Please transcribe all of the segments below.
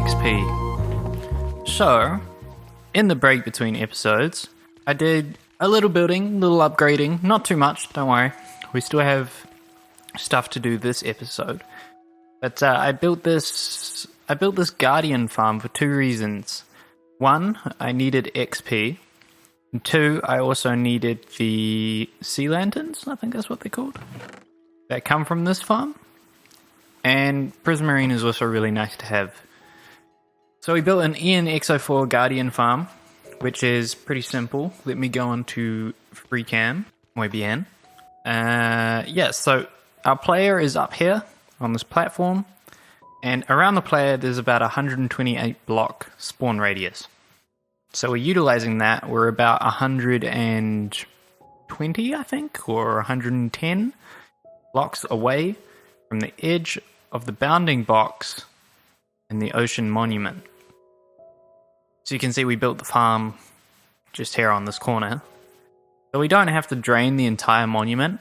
XP. So, in the break between episodes, I did a little building, little upgrading, not too much, don't worry. We still have stuff to do this episode. But I built this Guardian farm for two reasons. One, I needed XP. And two, I also needed the sea lanterns, I think that's what they're called, that come from this farm. And Prismarine is also really nice to have. So we built an ENXO4 Guardian farm, which is pretty simple. Let me go on to FreeCam. Muy bien. So our player is up here on this platform. And around the player, there's about 128 block spawn radius. So we're utilizing that. We're about 120, I think, or 110 blocks away from the edge of the bounding box and the ocean monument. So you can see we built the farm just here on this corner. So we don't have to drain the entire monument,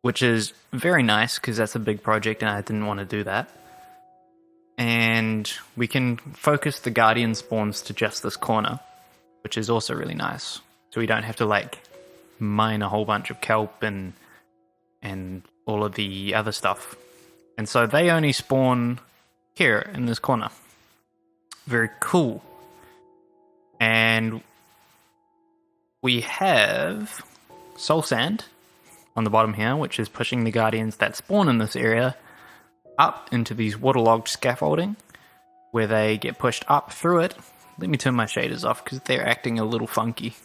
which is very nice because that's a big project and I didn't want to do that. And we can focus the Guardian spawns to just this corner, which is also really nice. So we don't have to mine a whole bunch of kelp and all of the other stuff. And so they only spawn here in this corner. Very cool. And we have soul sand on the bottom here, which is pushing the Guardians that spawn in this area up into these waterlogged scaffolding, where they get pushed up through it. Let me turn my shaders off because they're acting a little funky.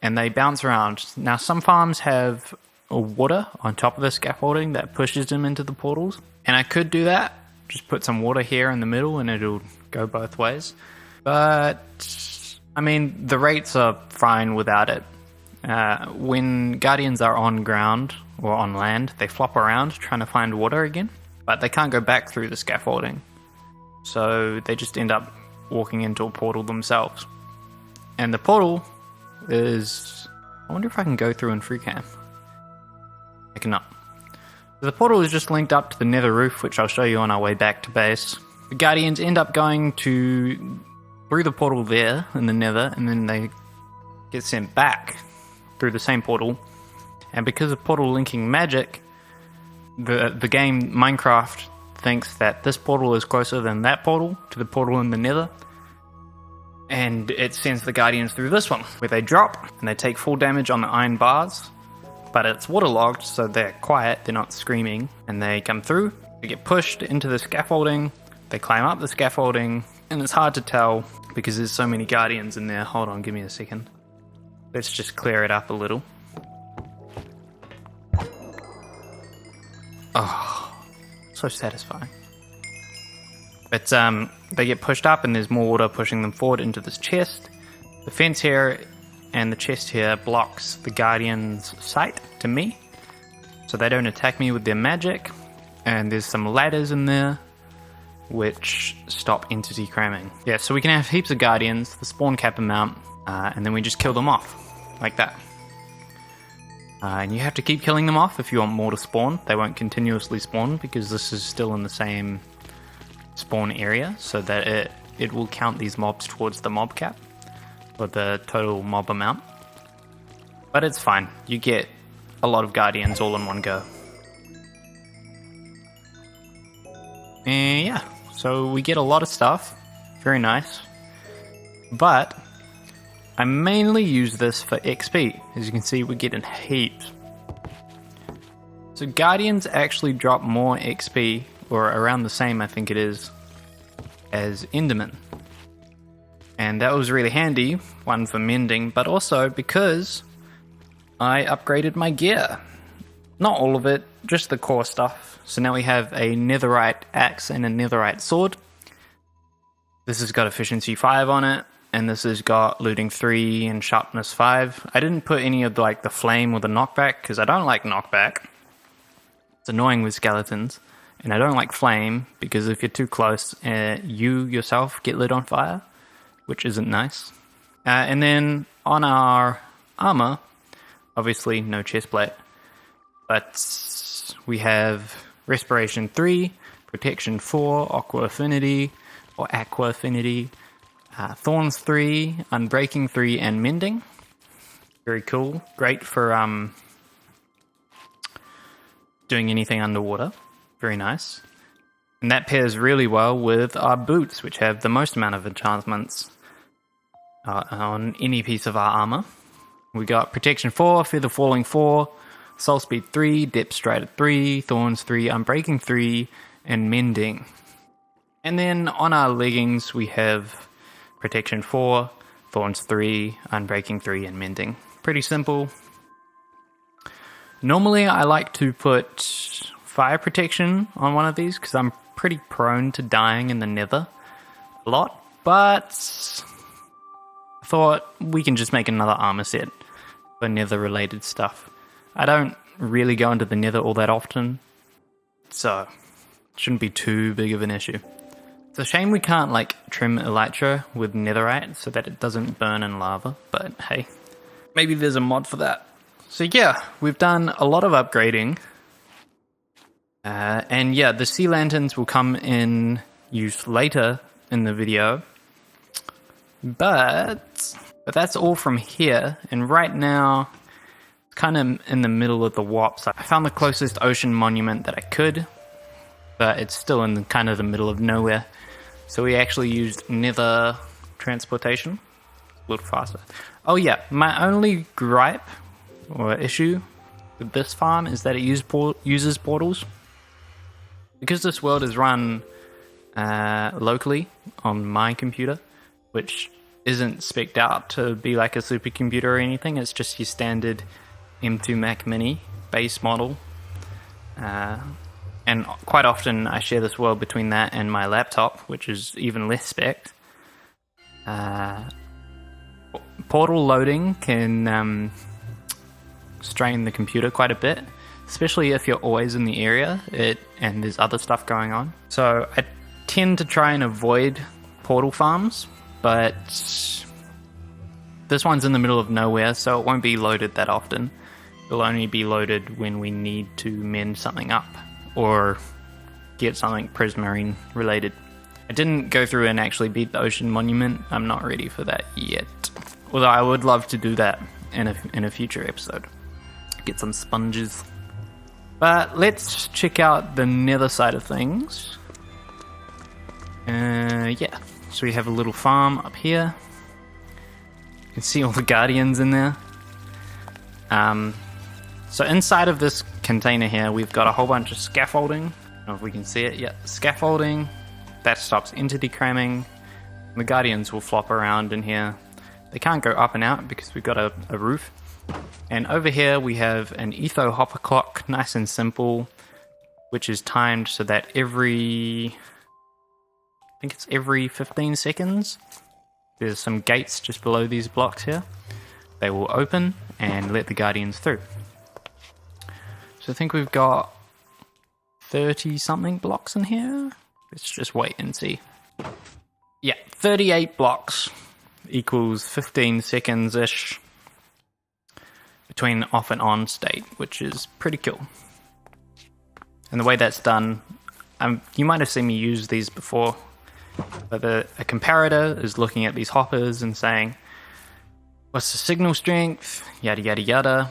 And they bounce around. Now some farms have water on top of the scaffolding that pushes them into the portals. And I could do that. Just put some water here in the middle and it'll go both ways. But I mean, the rates are fine without it. When Guardians are on ground or on land, they flop around trying to find water again, but they can't go back through the scaffolding. So they just end up walking into a portal themselves. And the portal is... I wonder if I can go through in FreeCam. I cannot. So the portal is just linked up to the nether roof, which I'll show you on our way back to base. The Guardians end up going through the portal there in the nether, and then they get sent back through the same portal. And because of portal linking magic, the game Minecraft thinks that this portal is closer than that portal to the portal in the nether, and it sends the Guardians through this one, where they drop and they take full damage on the iron bars, but it's waterlogged, so they're quiet, they're not screaming, and they come through, they get pushed into the scaffolding, they climb up the scaffolding, and it's hard to tell because there's so many Guardians in there. Hold on, give me a second. Let's just clear it up a little. Oh, so satisfying. But they get pushed up and there's more water pushing them forward into this chest. The fence here and the chest here blocks the Guardian's sight to me, so they don't attack me with their magic. And there's some ladders in there which stop entity cramming. Yeah, so we can have heaps of Guardians, the spawn cap amount, and then we just kill them off, like that. And you have to keep killing them off if you want more to spawn. They won't continuously spawn because this is still in the same spawn area, so that it will count these mobs towards the mob cap, or the total mob amount. But it's fine, you get a lot of Guardians all in one go. And yeah, so we get a lot of stuff, very nice, but I mainly use this for XP. As you can see, we're getting heaps. So Guardians actually drop more XP, or around the same I think it is, as Enderman. And that was really handy, one for mending, but also because I upgraded my gear. Not all of it, just the core stuff. So now we have a netherite axe and a netherite sword. This has got efficiency 5 on it, and this has got looting 3 and sharpness 5. I didn't put any of the flame or the knockback, because I don't like knockback. It's annoying with skeletons. And I don't like flame, because if you're too close, you yourself get lit on fire, which isn't nice. And then on our armor, obviously no chestplate, but we have Respiration 3, Protection 4, Aqua Affinity, or Aqua Affinity. Thorns 3, Unbreaking 3, and Mending. Very cool. Great for doing anything underwater. Very nice. And that pairs really well with our boots, which have the most amount of enchantments on any piece of our armor. We got Protection 4, Feather Falling 4, Soul Speed 3, Depth Strider 3, Thorns 3, Unbreaking 3, and Mending. And then on our leggings we have Protection 4, Thorns 3, Unbreaking 3, and Mending. Pretty simple. Normally I like to put Fire Protection on one of these because I'm pretty prone to dying in the nether a lot, but I thought we can just make another armor set for nether related stuff. I don't really go into the nether all that often, so it shouldn't be too big of an issue. It's a shame we can't like trim elytra with netherite so that it doesn't burn in lava, but hey, maybe there's a mod for that. So yeah, we've done a lot of upgrading. And yeah, the sea lanterns will come in use later in the video. But that's all from here. And right now, it's kind of in the middle of the warp. So I found the closest ocean monument that I could, but it's still in kind of the middle of nowhere. So we actually used nether transportation. A little faster. Oh yeah, my only gripe or issue with this farm is that it uses portals. Because this world is run locally on my computer, which isn't spec'd out to be like a supercomputer or anything, it's just your standard M2 Mac Mini base model. And quite often I share this world between that and my laptop, which is even less spec'd. Portal loading can strain the computer quite a bit, especially if you're always in the area and there's other stuff going on. So I tend to try and avoid portal farms, but this one's in the middle of nowhere, so it won't be loaded that often. It'll only be loaded when we need to mend something up or get something prismarine related. I didn't go through and actually beat the ocean monument. I'm not ready for that yet. Although I would love to do that in a future episode. Get some sponges. But let's check out the nether side of things. Yeah, so we have a little farm up here. You can see all the guardians in there. So inside of this container here, we've got a whole bunch of scaffolding. I don't know if we can see it. Yeah, scaffolding. That stops entity cramming. The guardians will flop around in here. They can't go up and out because we've got a roof. And over here we have an etho hopper clock, nice and simple, which is timed so that every 15 seconds, there's some gates just below these blocks here. They will open and let the guardians through. So I think we've got 30 something blocks in here. Let's just wait and see. Yeah, 38 blocks equals 15 seconds-ish between off and on state, which is pretty cool. And the way that's done, you might have seen me use these before, but a comparator is looking at these hoppers and saying, what's the signal strength, yada yada yada,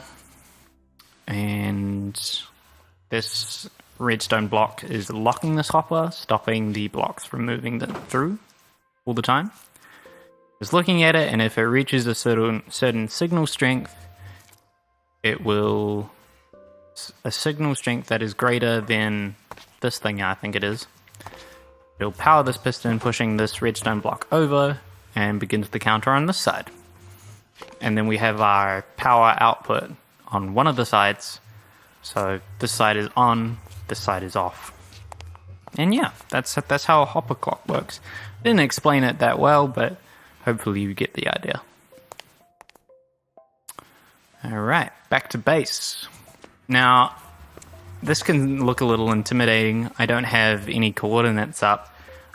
and this redstone block is locking this hopper, stopping the blocks from moving through all the time. It's looking at it, and if it reaches a certain signal strength, it will, a signal strength that is greater than this thing, I think it is. It'll power this piston, pushing this redstone block over, and begins the counter on this side. And then we have our power output on one of the sides. So this side is on, this side is off. And yeah, that's how a hopper clock works. I didn't explain it that well, but hopefully you get the idea. Alright, back to base. Now, this can look a little intimidating. I don't have any coordinates up.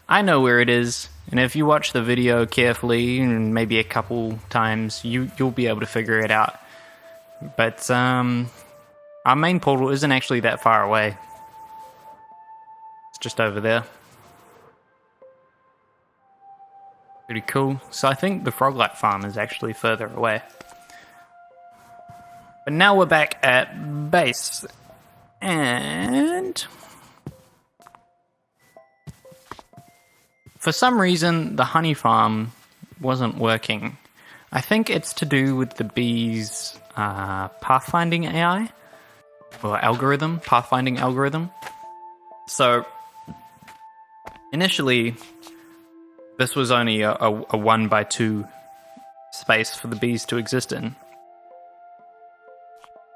I know where it is, and if you watch the video carefully, and maybe a couple times, you'll be able to figure it out. But our main portal isn't actually that far away. It's just over there. Pretty cool. So I think the Froglight farm is actually further away. But now we're back at base. And for some reason, the honey farm wasn't working. I think it's to do with the bees' pathfinding AI or algorithm, pathfinding algorithm. So initially, this was only a 1x2 space for the bees to exist in.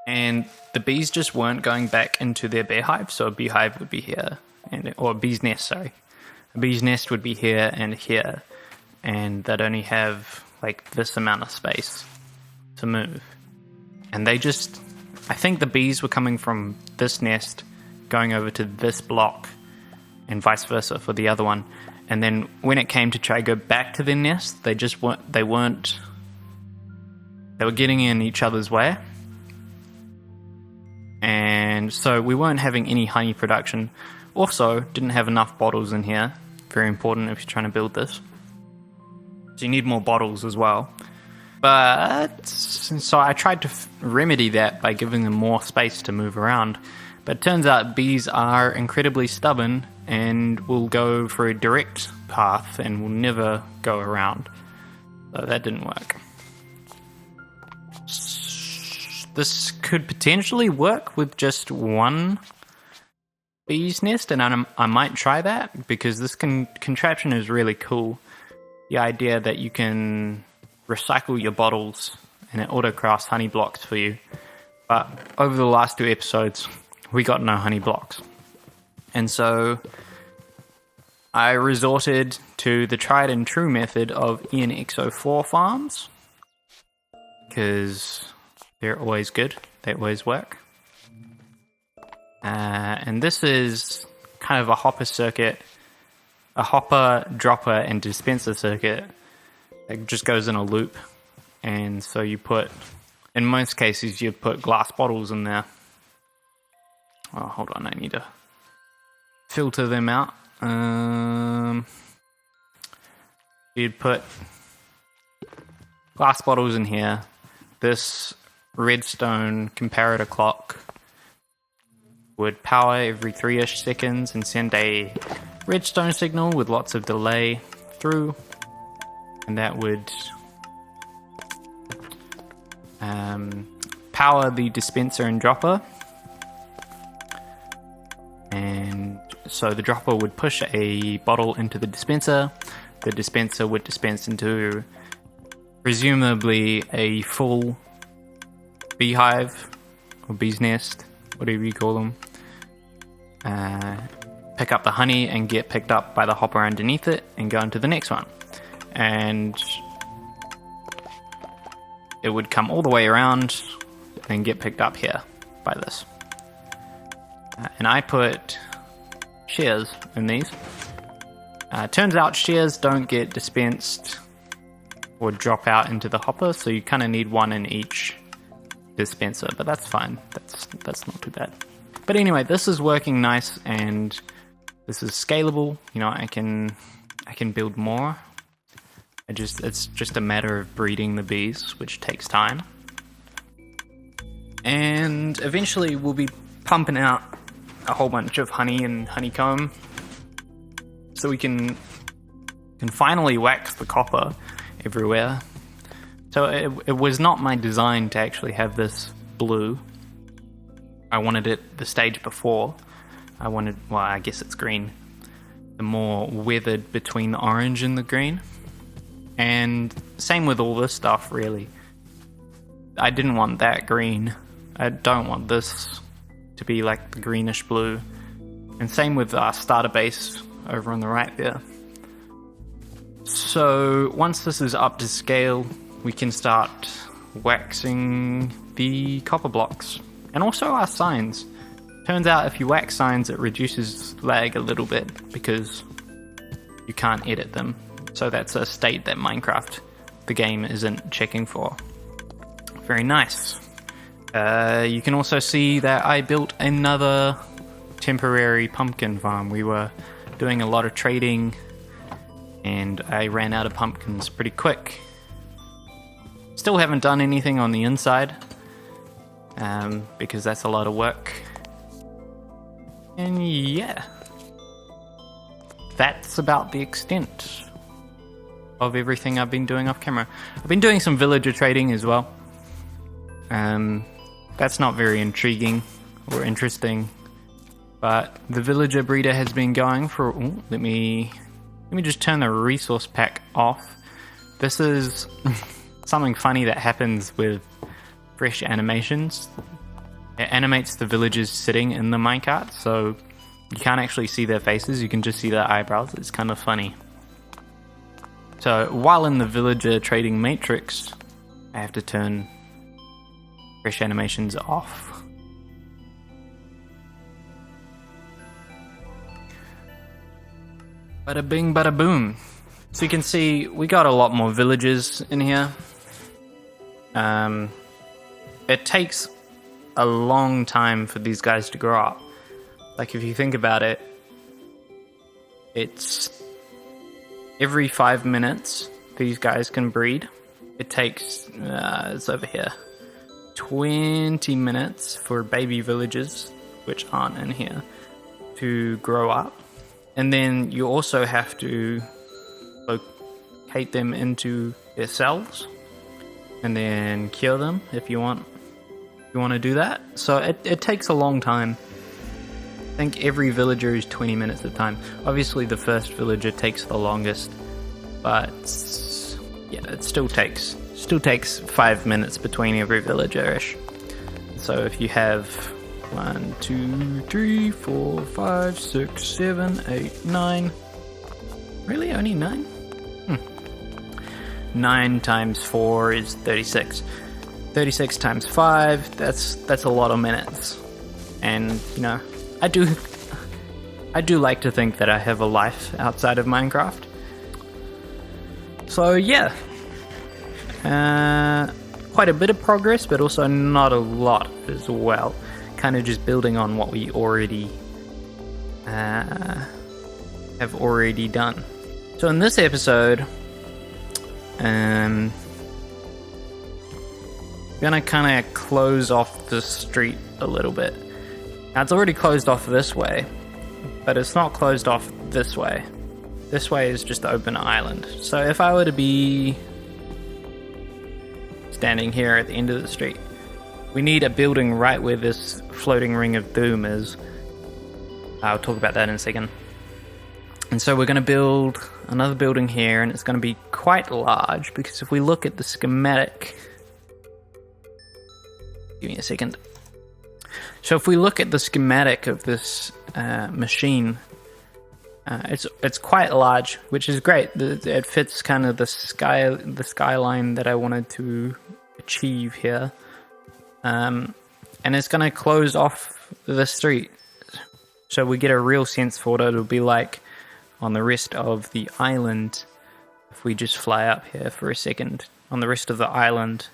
And the bees just weren't going back into their beehive, so a beehive would be here, or a bee's nest, sorry. A bee's nest would be here, and they'd only have like this amount of space to move. And I think the bees were coming from this nest, going over to this block, and vice versa for the other one. And then when it came to try to go back to their nest, they were getting in each other's way. And so we weren't having any honey production. Also, didn't have enough bottles in here. Very important if you're trying to build this. So you need more bottles as well. But, so I tried to remedy that by giving them more space to move around. But it turns out bees are incredibly stubborn and will go for a direct path and will never go around. So that didn't work. This could potentially work with just one bee's nest, and I might try that because this contraption is really cool. The idea that you can recycle your bottles and it auto-crafts honey blocks for you. But over the last 2 episodes, we got no honey blocks. And so I resorted to the tried and true method of ENXO4 farms, because they're always good. They always work. And this is kind of a hopper circuit, a hopper, dropper, and dispenser circuit that just goes in a loop. And so you put, in most cases, you put glass bottles in there. Oh, hold on, I need to filter them out. You'd put glass bottles in here. This redstone comparator clock would power every 3-ish seconds and send a redstone signal with lots of delay through, and that would power the dispenser and dropper. And so the dropper would push a bottle into the dispenser would dispense into presumably a full beehive or bee's nest, whatever you call them. Pick up the honey and get picked up by the hopper underneath it and go into the next one. And it would come all the way around and get picked up here by this. And I put shares in these. Turns out shares don't get dispensed or drop out into the hopper, so you kind of need one in each dispenser, but that's fine. That's not too bad. But anyway, this is working nice, and this is scalable. You know, I can build more. It's just a matter of breeding the bees, which takes time. And eventually we'll be pumping out a whole bunch of honey and honeycomb, so we can finally wax the copper everywhere. So it was not my design to actually have this blue. I wanted it the stage before. I guess it's green. The more weathered between the orange and the green. And same with all this stuff, really. I didn't want that green. I don't want this to be like the greenish blue. And same with our starter base over on the right there. So once this is up to scale, we can start waxing the copper blocks. And also our signs. Turns out if you wax signs, it reduces lag a little bit because you can't edit them. So that's a state that Minecraft, the game, isn't checking for. Very nice. You can also see that I built another temporary pumpkin farm. We were doing a lot of trading and I ran out of pumpkins pretty quick. Still haven't done anything on the inside, because that's a lot of work. And yeah, that's about the extent of everything I've been doing off camera. I've been doing some villager trading as well. That's not very intriguing or interesting, but the villager breeder has been going for... Ooh, let me just turn the resource pack off. This is something funny that happens with fresh animations. It animates the villagers sitting in the minecart, so you can't actually see their faces, you can just see their eyebrows. It's kind of funny. So while in the villager trading matrix, I have to turn fresh animations off. Bada bing, bada boom. So you can see we got a lot more villagers in here. It takes a long time for these guys to grow up. Like, if you think about it, it's every 5 minutes these guys can breed. It takes, it's over here, 20 minutes for baby villagers, which aren't in here, to grow up. And then you also have to locate them into their cells and then kill them if you want to do that. So it takes a long time. I think every villager is 20 minutes of time. Obviously the first villager takes the longest, but yeah, it still takes 5 minutes between every villager-ish. So if you have 1, 2, 3, 4, 5, 6, 7, 8, 9. Really? Only 9? 9 times 4 is 36. 36 times 5, that's a lot of minutes. And, you know, I do like to think that I have a life outside of Minecraft. So yeah. Quite a bit of progress, but also not a lot as well. Kind of just building on what we already have already done. So in this episode, gonna kind of close off the street a little bit. Now it's already closed off this way, but it's not closed off this way. This way is just open island. So if I were to be standing here at the end of the street, we need a building right where this floating ring of doom is. I'll talk about that in a second. And so we're going to build another building here, and it's going to be quite large, because if we look at the schematic... Give me a second. So if we look at the schematic of this machine, it's quite large, which is great. It fits kind of the skyline that I wanted to achieve here. And it's going to close off the street, so we get a real sense for what it'll be like on the rest of the island. If we just fly up here for a second, on the rest of the island.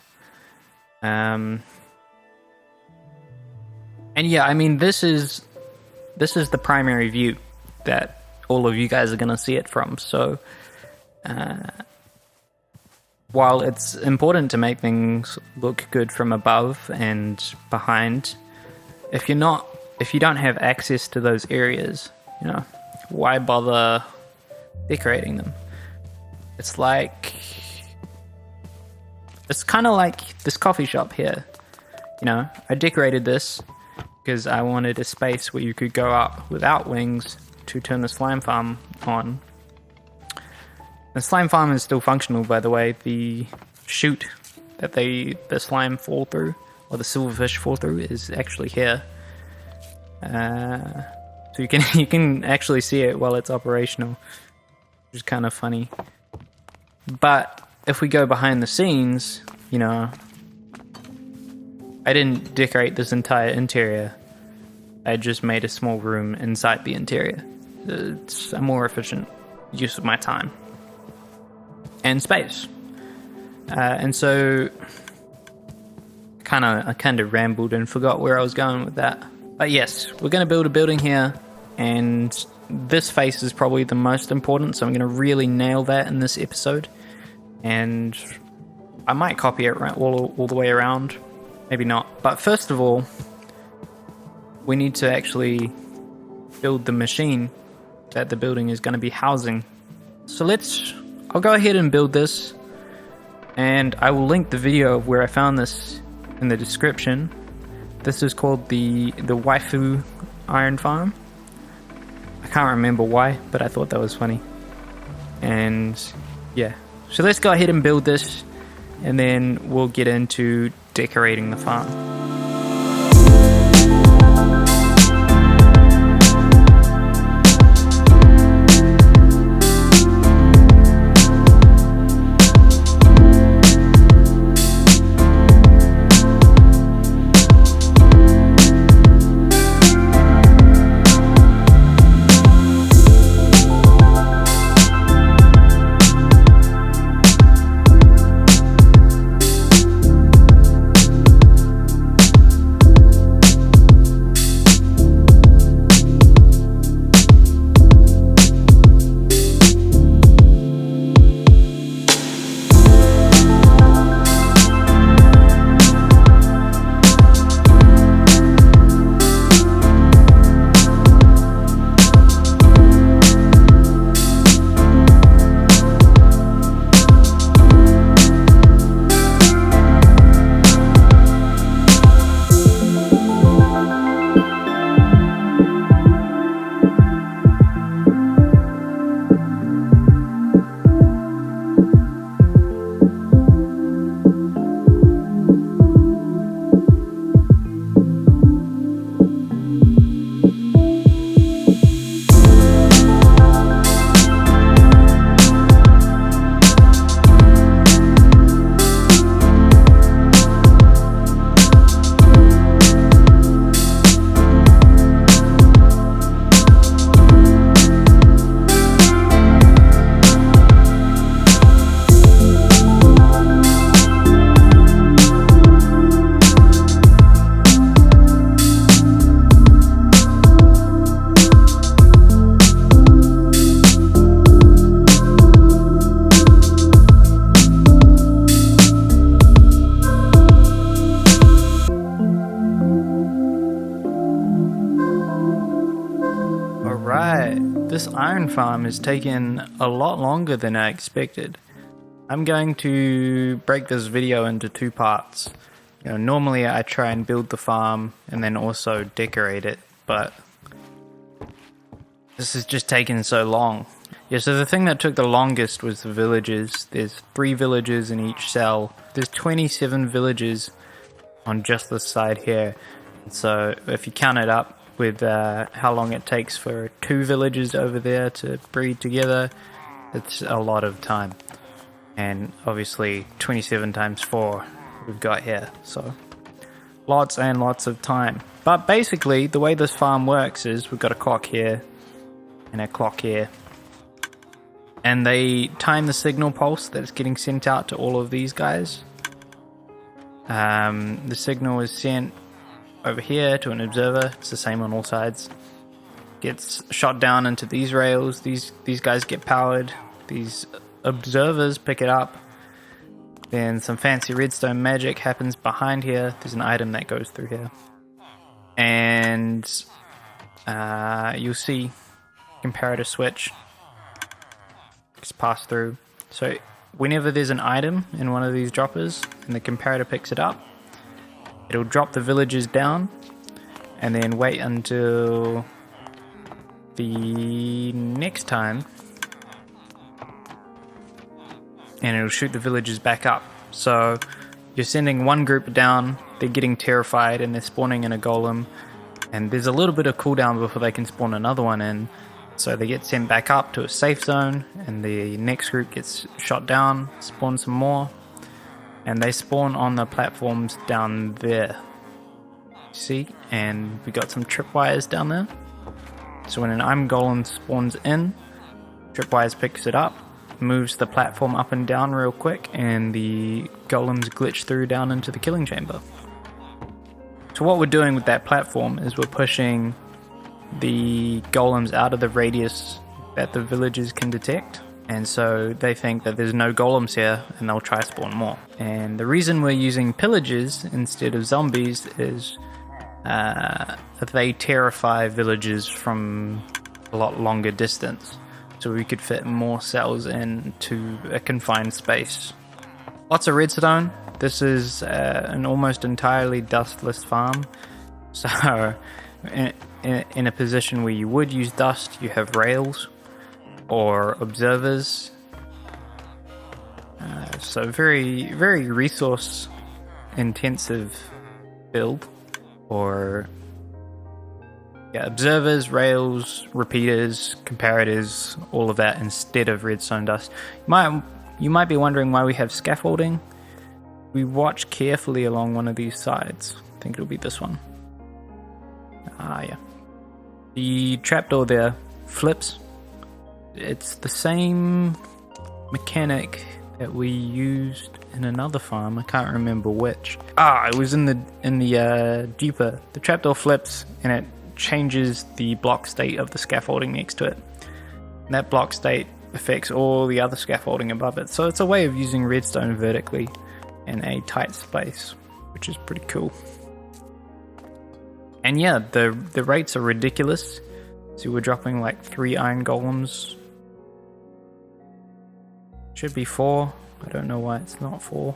And yeah, I mean, this is the primary view that all of you guys are going to see it from. So while it's important to make things look good from above and behind, if you don't have access to those areas, you know, why bother decorating them? It's kind of like this coffee shop here. You know, I decorated this because I wanted a space where you could go up without wings to turn the slime farm on. The slime farm is still functional, by the way. The chute that the slime fall through, or the silverfish fall through, is actually here. So you can actually see it while it's operational, which is kind of funny. But if we go behind the scenes, you know, I didn't decorate this entire interior. I just made a small room inside the interior. It's a more efficient use of my time and space. And so I kind of rambled and forgot where I was going with that. But yes, we're going to build a building here, and this face is probably the most important, so I'm going to really nail that in this episode. And I might copy it all the way around. Maybe not. But first of all, we need to actually build the machine that the building is going to be housing. So I'll go ahead and build this. And I will link the video of where I found this in the description. This is called the Waifu Iron Farm. I can't remember why, but I thought that was funny. And yeah, so let's go ahead and build this, and then we'll get into decorating the farm. This iron farm has taken a lot longer than I expected. I'm going to break this video into two parts. Normally I try and build the farm and then also decorate it, but this has just taken so long. So the thing that took the longest was the villages. There's 3 villages in each cell. There's 27 villages on just this side here. So if you count it up with how long it takes for 2 villages over there to breed together, it's a lot of time. And obviously 27 times 4 we've got here, so lots and lots of time. But basically the way this farm works is we've got a clock here and a clock here, and they time the signal pulse that's getting sent out to all of these guys. The signal is sent over here to an observer. It's the same on all sides. Gets shot down into these rails. These guys get powered. These observers pick it up. Then some fancy redstone magic happens behind here. There's an item that goes through here, and you'll see comparator switch just pass through. So whenever there's an item in one of these droppers and the comparator picks it up, it'll drop the villagers down and then wait until the next time, and it'll shoot the villagers back up. So you're sending one group down, they're getting terrified and they're spawning in a golem, and there's a little bit of cooldown before they can spawn another one in. So they get sent back up to a safe zone, and the next group gets shot down, spawn some more, and they spawn on the platforms down there. See? And we got some tripwires down there. So when an iron golem spawns in, tripwires picks it up, moves the platform up and down real quick, and the golems glitch through down into the killing chamber. So what we're doing with that platform is we're pushing the golems out of the radius that the villagers can detect. And so they think that there's no golems here and they'll try spawn more. And the reason we're using pillagers instead of zombies is they terrify villagers from a lot longer distance. So we could fit more cells into a confined space. Lots of redstone. This is an almost entirely dustless farm. So in a position where you would use dust, you have rails or observers. So very, very resource intensive build. Or observers, rails, repeaters, comparators, all of that instead of redstone dust. You might be wondering why we have scaffolding. We watch carefully along one of these sides. I think it'll be this one. Yeah. The trapdoor there flips. It's the same mechanic that we used in another farm. I can't remember which. It was in the duper. The trapdoor flips and it changes the block state of the scaffolding next to it. And that block state affects all the other scaffolding above it. So it's a way of using redstone vertically in a tight space, which is pretty cool. And yeah, the rates are ridiculous. So we're dropping like 3 iron golems. Should be 4. I don't know why it's not 4.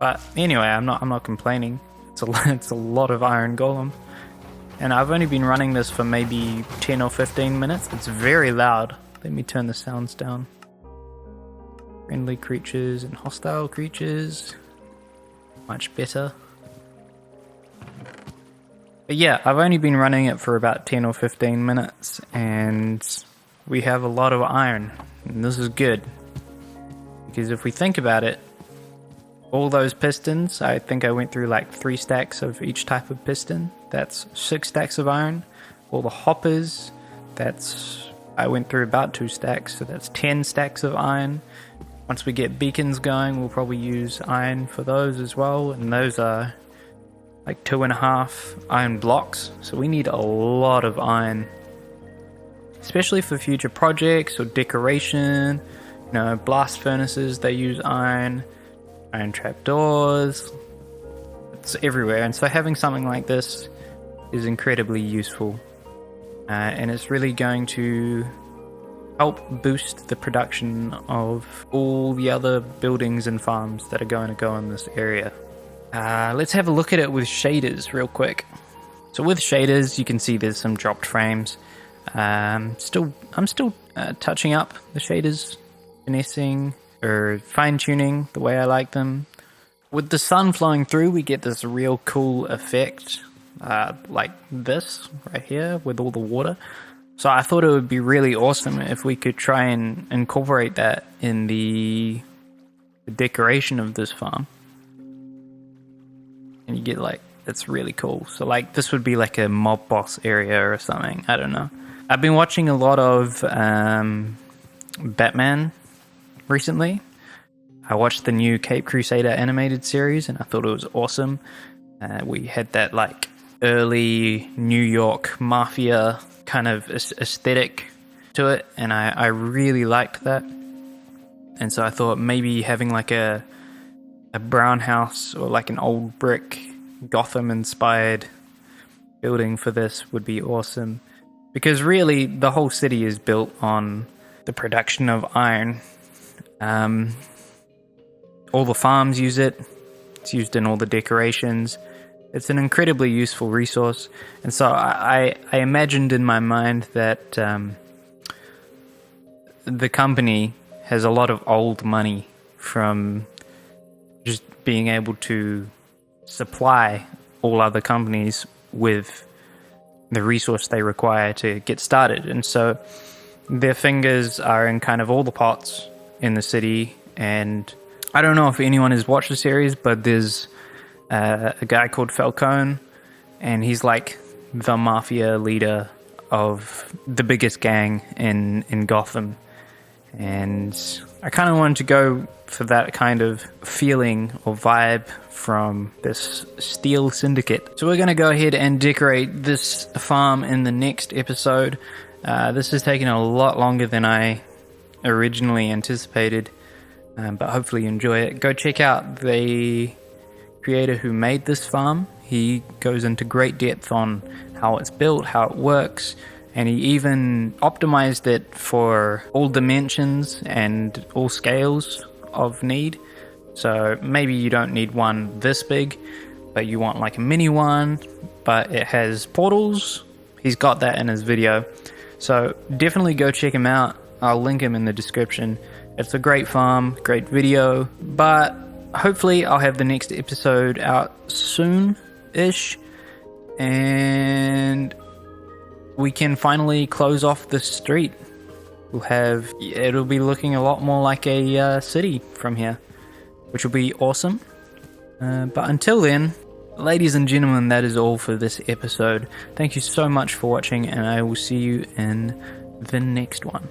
But anyway, I'm not complaining. It's a lot of iron golem. And I've only been running this for maybe 10 or 15 minutes. It's very loud. Let me turn the sounds down. Friendly creatures and hostile creatures. Much better. But yeah, I've only been running it for about 10 or 15 minutes and we have a lot of iron. And this is good. Because if we think about it, all those pistons, I think I went through like 3 stacks of each type of piston. That's 6 stacks of iron. All the hoppers, I went through about 2 stacks, so that's 10 stacks of iron. Once we get beacons going, we'll probably use iron for those as well. And those are like 2.5 iron blocks. So we need a lot of iron, especially for future projects or decoration. You know, blast furnaces, they use iron trapdoors. It's everywhere. And so having something like this is incredibly useful. And it's really going to help boost the production of all the other buildings and farms that are going to go in this area. Let's have a look at it with shaders real quick. So with shaders, you can see there's some dropped frames. I'm still touching up the shaders, finessing or fine-tuning the way I like them. With the sun flowing through, we get this real cool effect, like this right here with all the water. So I thought it would be really awesome if we could try and incorporate that in the decoration of this farm. And you get like, it's really cool. So like this would be like a mob boss area or something. I don't know. I've been watching a lot of Batman recently. I watched the new Crusader animated series and I thought it was awesome. We had that like early New York mafia kind of aesthetic to it, and I really liked that. And so I thought maybe having like a brown house or like an old brick Gotham inspired building for this would be awesome, because really the whole city is built on the production of iron. All the farms use it. It's used in all the decorations. It's an incredibly useful resource. And so I imagined in my mind that the company has a lot of old money from just being able to supply all other companies with the resource they require to get started. And so their fingers are in kind of all the pots in the city. And I don't know if anyone has watched the series, but there's a guy called Falcone, and he's like the mafia leader of the biggest gang in Gotham. And I kind of wanted to go for that kind of feeling or vibe from this Steel Syndicate. So we're going to go ahead and decorate this farm in the next episode. This has taken a lot longer than I originally anticipated, but hopefully you enjoy it. Go check out the creator who made this farm. He goes into great depth on how it's built, how it works, and he even optimized it for all dimensions and all scales of need. So maybe you don't need one this big, but you want like a mini one, but it has portals. He's got that in his video. So definitely go check him out. I'll link him in the description. It's a great farm, great video, but hopefully I'll have the next episode out soon-ish, and we can finally close off the street. It'll be looking a lot more like a city from here, which will be awesome. But until then, ladies and gentlemen, that is all for this episode. Thank you so much for watching, and I will see you in the next one.